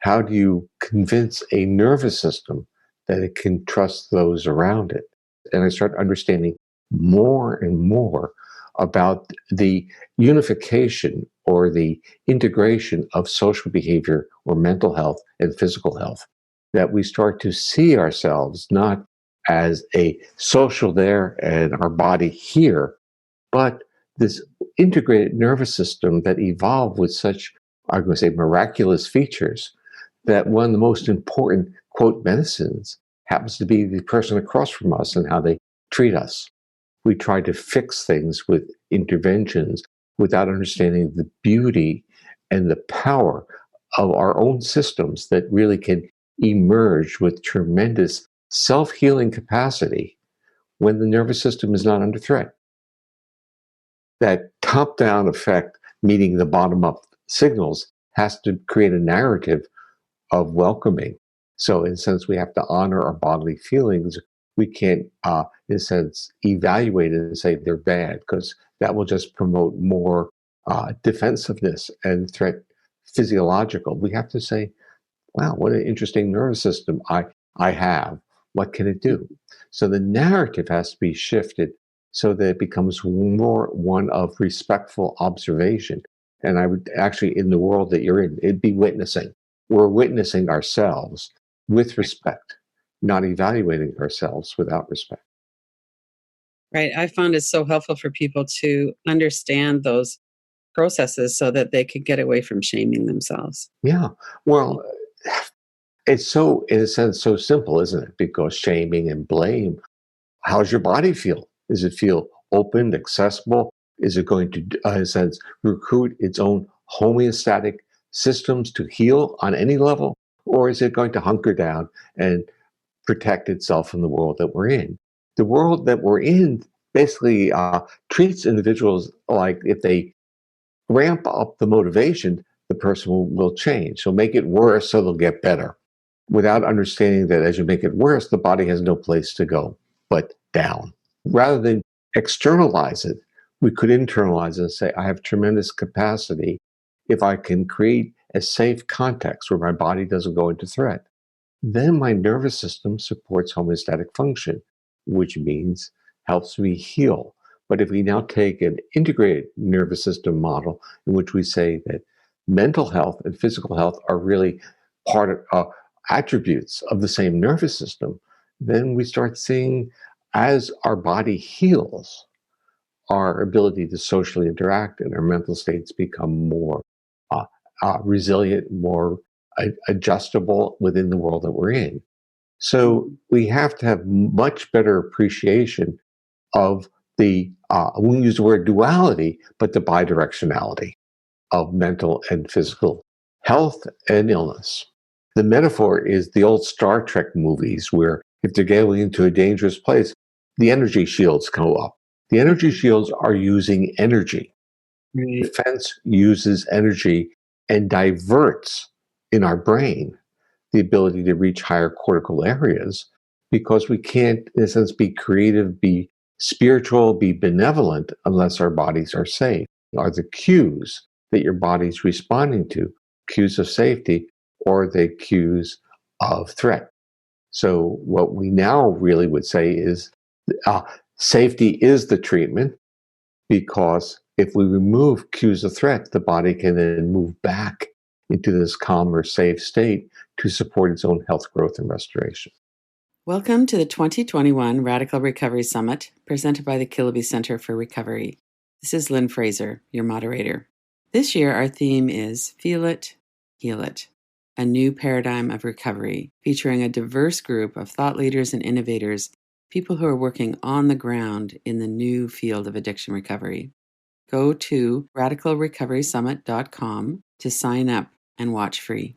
how do you convince a nervous system that it can trust those around it? And I start understanding more and more about the unification or the integration of social behavior or mental health and physical health, that we start to see ourselves not as a social there and our body here, but this integrated nervous system that evolved with such, I'm going to say, miraculous features, that one of the most important, quote, medicines happens to be the person across from us and how they treat us. We try to fix things with interventions without understanding the beauty and the power of our own systems that really can emerge with tremendous self-healing capacity when the nervous system is not under threat. That top-down effect meeting the bottom-up signals has to create a narrative of welcoming. So in a sense, we have to honor our bodily feelings. We can't, in a sense, evaluate it and say they're bad, because that will just promote more defensiveness and threat physiological. We have to say, wow, what an interesting nervous system I have. What can it do? So the narrative has to be shifted so that it becomes more one of respectful observation. And I would actually, in the world that you're in, it'd be witnessing. We're witnessing ourselves with respect, not evaluating ourselves without respect. Right. I found it so helpful for people to understand those processes so that they could get away from shaming themselves. Yeah. Well, it's so, in a sense, so simple, isn't it? Because shaming and blame, how's your body feel? Does it feel open, accessible? Is it going to, in a sense, recruit its own homeostatic systems to heal on any level? Or is it going to hunker down and protect itself from the world that we're in? The world that we're in basically treats individuals like if they ramp up the motivation, the person will change. So make it worse so they'll get better, without understanding that as you make it worse, the body has no place to go but down. Rather than externalize it, we could internalize it and say, I have tremendous capacity if I can create a safe context where my body doesn't go into threat. Then my nervous system supports homeostatic function, which means helps me heal. But if we now take an integrated nervous system model in which we say that mental health and physical health are really part of attributes of the same nervous system, then we start seeing, as our body heals, our ability to socially interact and our mental states become more resilient, more adjustable within the world that we're in. So we have to have much better appreciation of the, I won't use the word duality, but the bidirectionality of mental and physical health and illness. The metaphor is the old Star Trek movies where if they're going into a dangerous place, the energy shields go up. The energy shields are using energy. Right. Defense uses energy and diverts in our brain the ability to reach higher cortical areas, because we can't, in a sense, be creative, be spiritual, be benevolent unless our bodies are safe. Are the cues that your body's responding to cues of safety or the cues of threat? So what we now really would say is safety is the treatment, because if we remove cues of threat, the body can then move back into this calmer, safe state to support its own health growth and restoration. Welcome to the 2021 Radical Recovery Summit, presented by the Kiloby Center for Recovery. This is Lynn Fraser, your moderator. This year, our theme is Feel It, Heal It, a new paradigm of recovery, featuring a diverse group of thought leaders and innovators, people who are working on the ground in the new field of addiction recovery. Go to radicalrecoverysummit.com to sign up and watch free.